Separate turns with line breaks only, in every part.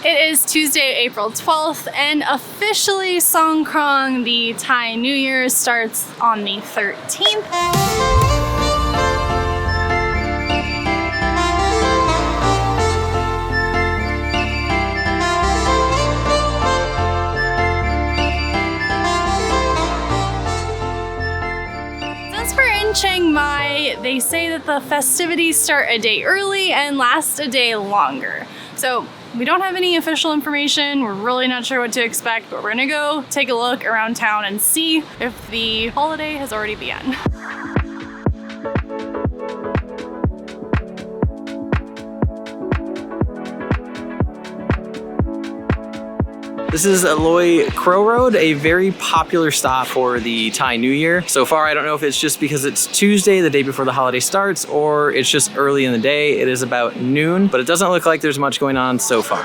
It is Tuesday, April 12th, and officially Songkran, the Thai New Year, starts on the 13th. In Chiang Mai, they say that the festivities start a day early and last a day longer. So we don't have any official information. We're really not sure what to expect, but we're gonna go take a look around town and see if the holiday has already begun.
This is Aloy Crow Road, a very popular stop for the Thai New Year. So far, I don't know if it's just because it's Tuesday, the day before the holiday starts, or it's just early in the day. It is about noon, but it doesn't look like there's much going on so far.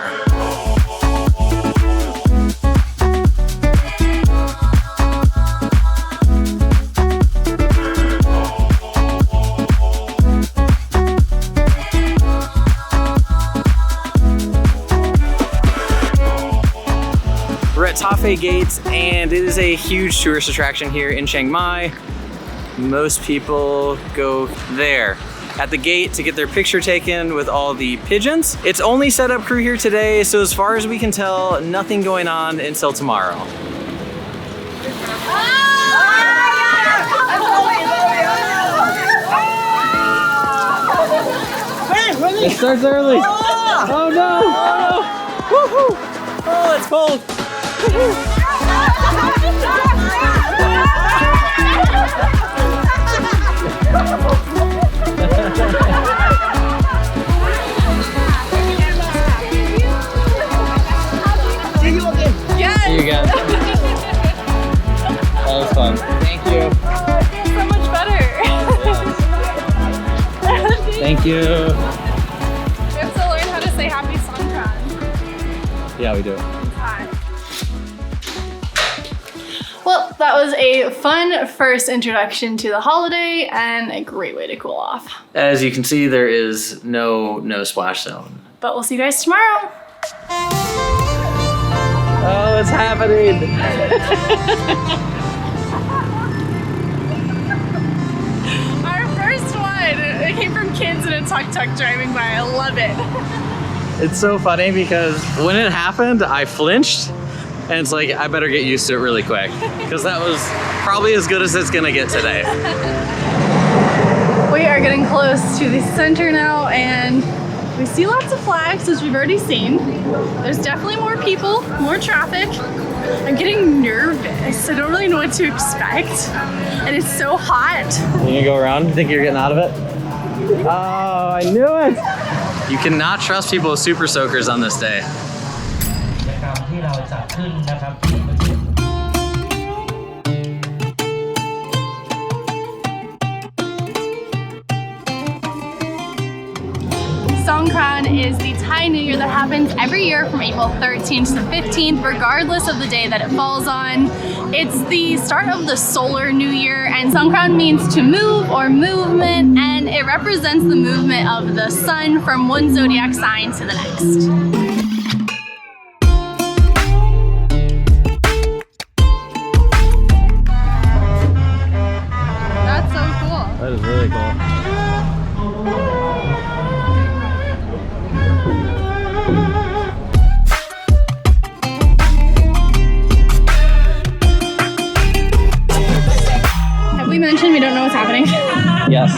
We're at Ta Phay Gates, and it is a huge tourist attraction here in Chiang Mai. Most people go there at the gate to get their picture taken with all the pigeons. It's only setup crew here today, so as far as we can tell, nothing going on until tomorrow. It starts early. Oh no! Oh, no. Woohoo! Oh, it's cold. See you again.
Yes.
See you again. That was fun. Thank you.
Oh, it feels so much better.
Yes. Thank you.
We have to learn how to say Happy Songkran.
Yeah, we do.
Well, that was a fun first introduction to the holiday and a great way to cool off.
As you can see, there is no splash zone.
But we'll see you guys tomorrow.
Oh, it's happening.
Our first one, it came from kids in a tuk-tuk driving by. I love it.
It's so funny because when it happened, I flinched. And it's like, I better get used to it really quick. Because that was probably as good as it's gonna get today.
We are getting close to the center now, and we see lots of flags, as we've already seen. There's definitely more people, more traffic. I'm getting nervous. I don't really know what to expect. And it's so hot.
You gonna go around? You think you're getting out of it? Oh, I knew it! You cannot trust people with super soakers on this day.
Songkran is the Thai New Year that happens every year from April 13th to the 15th, regardless of the day that it falls on. It's the start of the solar new year, and Songkran means to move or movement, and it represents the movement of the sun from one zodiac sign to the next.
That is really cool.
Have we mentioned we don't know what's happening?
Yes.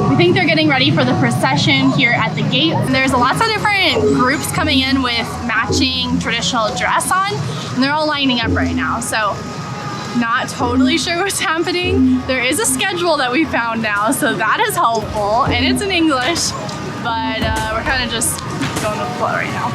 I think they're getting ready for the procession here at the gate. And there's lots of different groups coming in with matching traditional dress on, and they're all lining up right now. So not totally sure what's happening. There is a schedule that we found now, so that is helpful, and it's in English, but we're kind of just going with the flow right now.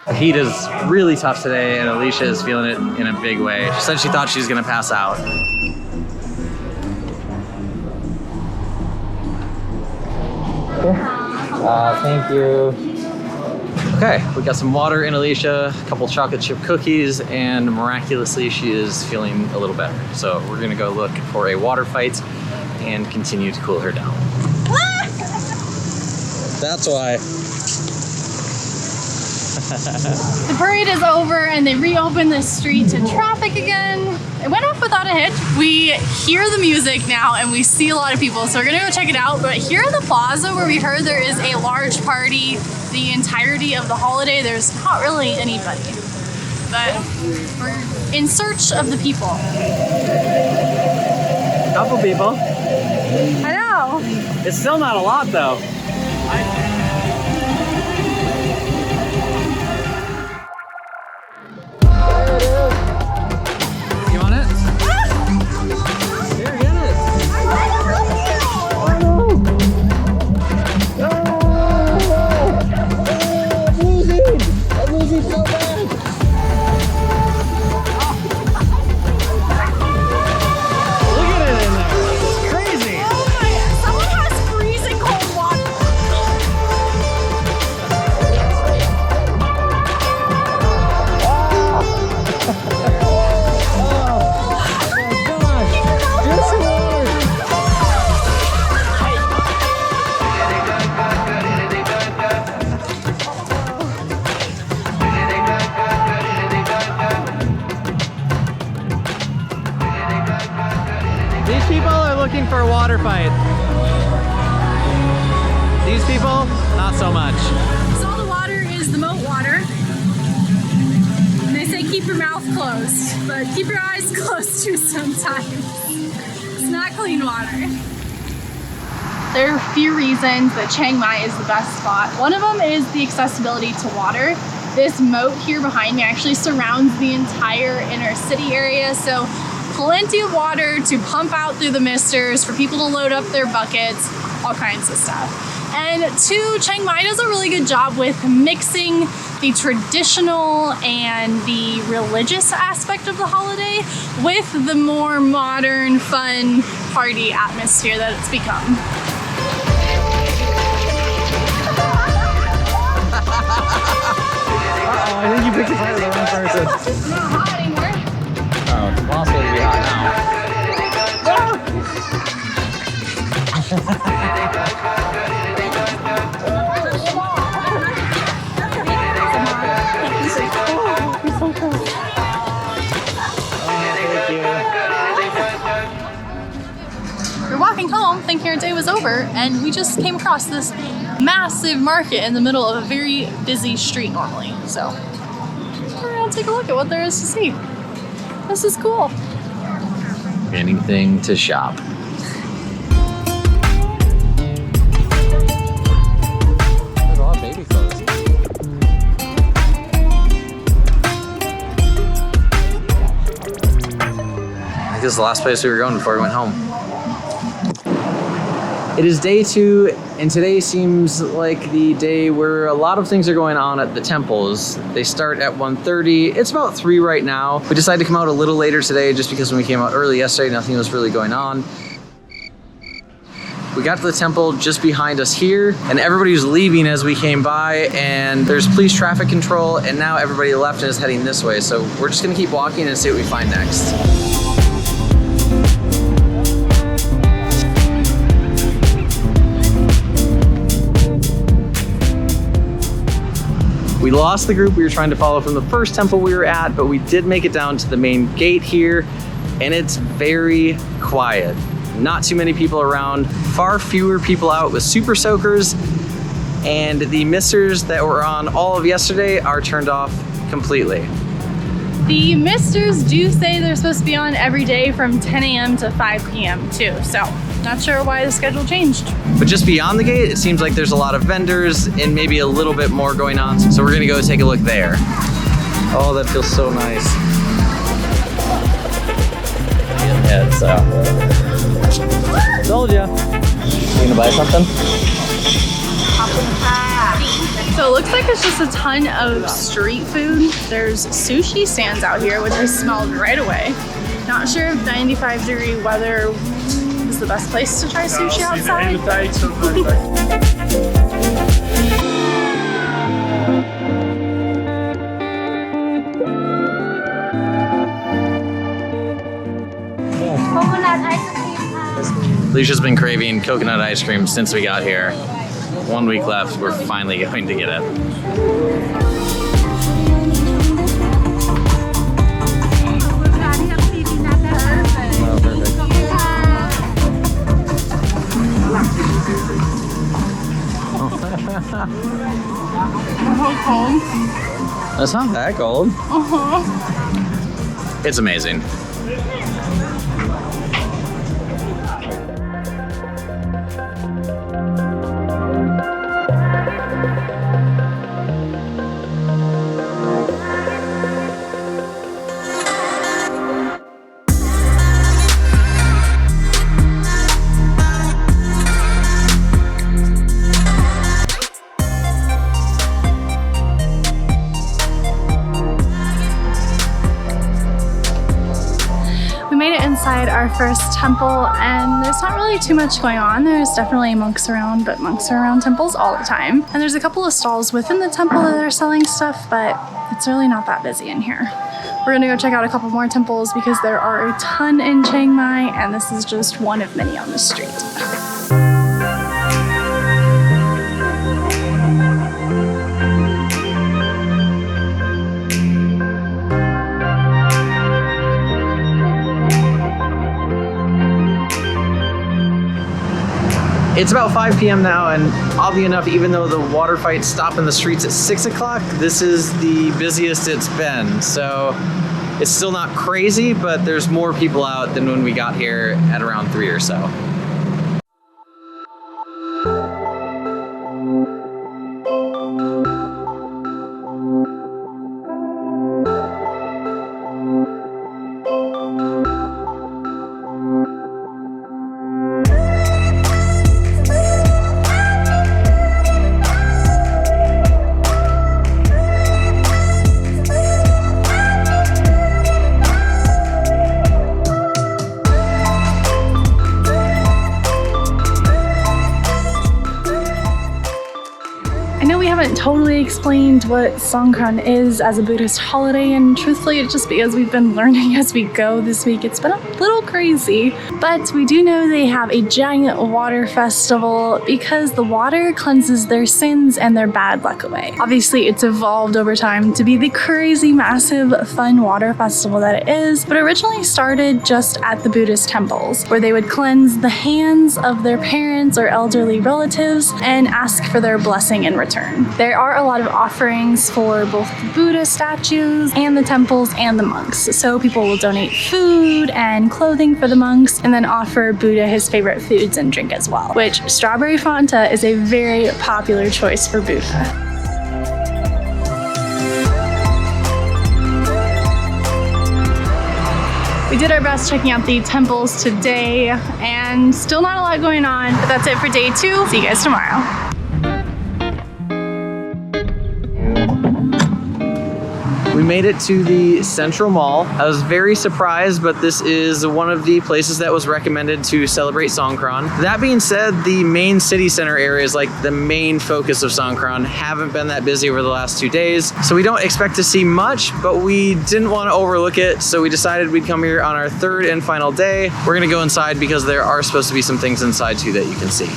The heat is really tough today, and Alicia is feeling it in a big way. She said she thought she was gonna pass out. Thank you. Okay, we got some water in Alicia, a couple chocolate chip cookies, and miraculously she is feeling a little better. So we're gonna go look for a water fight and continue to cool her down. That's why.
The parade is over and they reopened the street to traffic again. It went off without a hitch. We hear the music now and we see a lot of people, so we're gonna go check it out. But here in the plaza where we heard there is a large party the entirety of the holiday, there's not really anybody. But we're in search of the people.
Couple people.
I know.
It's still not a lot though. You want it? Here, get it. I'm losing so bad. Look at it in there. It's crazy.
Oh my, someone has freezing cold water.
These people are looking for a water fight. These people, not so much.
So all the water is the moat water. And they say keep your mouth closed, but keep your eyes closed too sometimes. It's not clean water. There are a few reasons that Chiang Mai is the best spot. One of them is the accessibility to water. This moat here behind me actually surrounds the entire inner city area, so plenty of water to pump out through the misters, for people to load up their buckets, all kinds of stuff. And two, Chiang Mai does a really good job with mixing the traditional and the religious aspect of the holiday with the more modern, fun party atmosphere that it's become.
Uh-oh, I think you picked a fight with the wrong person.
It's not hot anymore.
Oh, it's impossible to be hot
We're walking home thinking our day was over, and we just came across this massive market in the middle of a very busy street normally. So we're gonna take a look at what there is to see. This is cool.
Anything to shop. There's a lot of baby clothes. I think this is the last place we were going before we went home. It is day 2, and today seems like the day where a lot of things are going on at the temples. They start at 1:30. It's about 3 right now. We decided to come out a little later today just because when we came out early yesterday, nothing was really going on. We got to the temple just behind us here, and everybody was leaving as we came by, and there's police traffic control, and now everybody left and is heading this way. So we're just gonna keep walking and see what we find next. We lost the group we were trying to follow from the first temple we were at, but we did make it down to the main gate here, and it's very quiet. Not too many people around, far fewer people out with super soakers, and the misters that were on all of yesterday are turned off completely.
The misters do say they're supposed to be on every day from 10 a.m. to 5 p.m. too, so not sure why the schedule changed.
But just beyond the gate, it seems like there's a lot of vendors and maybe a little bit more going on, so we're gonna go take a look there. Oh, that feels so nice. Yeah, so. Told ya. You gonna buy something?
So it looks like it's just a ton of street food. There's sushi stands out here, which I smelled right away. Not sure if 95-degree weather is the best place to try sushi outside.
Alicia's been craving coconut ice cream since we got here. 1 week left, we're finally going to get it. That's not that cold. It's amazing.
Inside our first temple, and there's not really too much going on. There's definitely monks around, but monks are around temples all the time. And there's a couple of stalls within the temple that are selling stuff, but it's really not that busy in here. We're gonna go check out a couple more temples because there are a ton in Chiang Mai, and this is just one of many on the street.
It's about 5 p.m. now, and oddly enough, even though the water fights stop in the streets at 6 o'clock, this is the busiest it's been. So it's still not crazy, but there's more people out than when we got here at around 3 or so.
Totally explained what Songkran is as a Buddhist holiday, and truthfully it's just because we've been learning as we go this week. It's been a little crazy, but we do know they have a giant water festival because the water cleanses their sins and their bad luck away. Obviously it's evolved over time to be the crazy massive fun water festival that it is, but originally started just at the Buddhist temples where they would cleanse the hands of their parents or elderly relatives and ask for their blessing in return. There are a lot of offerings for both the Buddha statues and the temples and the monks. So people will donate food and clothing for the monks and then offer Buddha his favorite foods and drink as well, which strawberry Fanta is a very popular choice for Buddha. We did our best checking out the temples today, and still not a lot going on, but that's it for day 2. See you guys tomorrow.
We made it to the Central Mall. I was very surprised, but this is one of the places that was recommended to celebrate Songkran. That being said, the main city center areas, like the main focus of Songkran, haven't been that busy over the last 2 days. So we don't expect to see much, but we didn't want to overlook it. So we decided we'd come here on our 3rd and final day. We're gonna go inside because there are supposed to be some things inside too that you can see.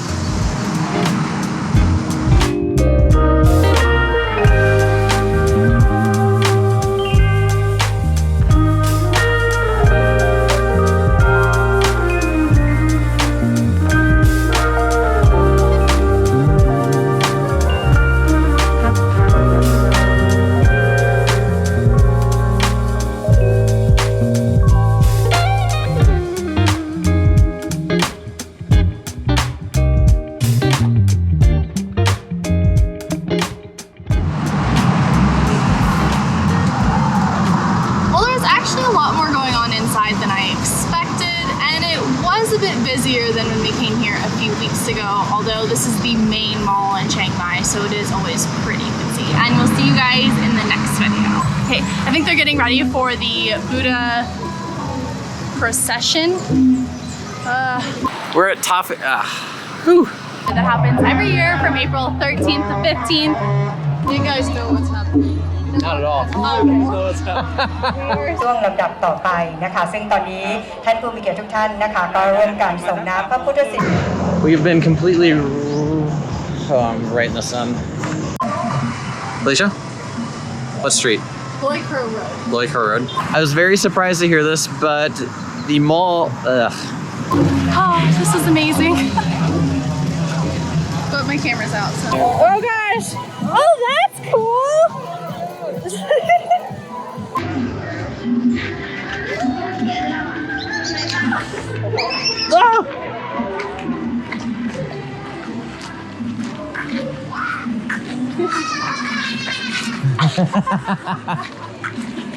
a bit busier than when we came here a few weeks ago, although this is the main mall in Chiang Mai, so it is always pretty busy. And we'll see you guys in the next video. Okay, I think they're getting ready for the Buddha procession.
We're at Tafe.
That happens every year from April 13th to 15th. You guys know what's happening.
Not at all.
Okay.
ช่วงลำดับต่อไปนะคะซึ่งตอนนี้ท่านผู้มีเกียรติทุกท่านนะคะก็ร่วมกันส่งน้ำพระพุทธสิทธิ์
We've been completely. Oh, I'm right in the sun. Alicia? What street?
Loikhar Road.
Loikhar Road. I was very surprised to hear this, but the mall.
Oh, this is amazing. But my camera's out, so. Oh gosh! Oh, that's cool!